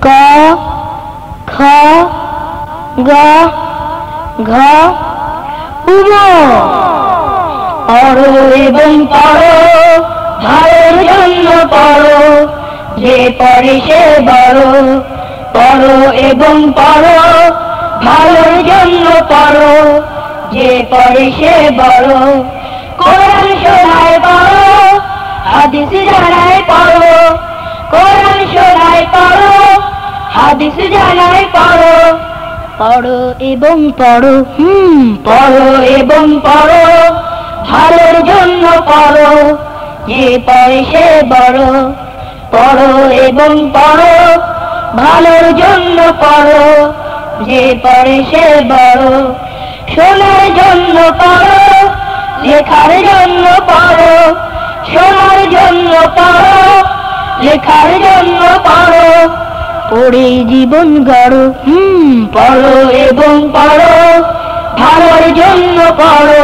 ক খ গ ঘ উম পড়ো এবং পড়ো ভালোর জন্য পড়ো যে পড়ে সে বড় পড়ো এবং পড়ো ভালোর জন্য পড়ো যে পড়ে সে বড় কোরআন শোনায় পড়ো হাদিস জানায় পড়ো কোরআন শোনায় পড়ো হাদিস জানায় পড়ো পড়ো এবং পড়ো পড়ো এবং পড়ো ভালোর জন্য পড়ো যে পড়ে সে বড় পড়ো এবং পড়ো ভালোর জন্য পড়ো যে পড়ে সে বড় শোনার জন্য পড়ো লেখার জন্য পড়ো শোনার জন্য পড়ো লেখার জন্য পড়ো পড়ে জীবন গড়ো পড়ো এবং পড়ো ভালোর জন্য পড়ো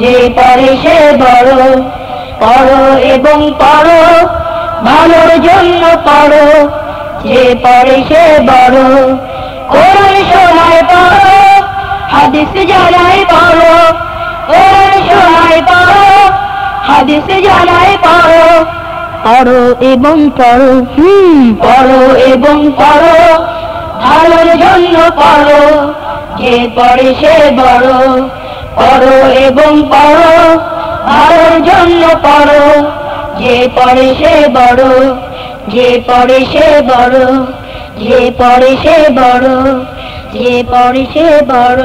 যে পড়ে সে বড় পড়ো এবং পড়ো ভালোর জন্য পড়ো যে পড়ে সে বড় কোরআন শোনায় পড়ো হাদিস জানায় পড়ো কোরআন শোনায় পড়ো হাদিস জানায় পড়ো পড়ো এবং পড়ো পড়ো এবং পড়ো ভালোর জন্য পড়ো যে পড়ে সে বড় পড়ো এবং পড়ো ভালোর জন্য পড়ো যে পড়ে সে বড় যে পড়ে সে বড় যে পড়ে সে বড় যে পড়ে সে বড়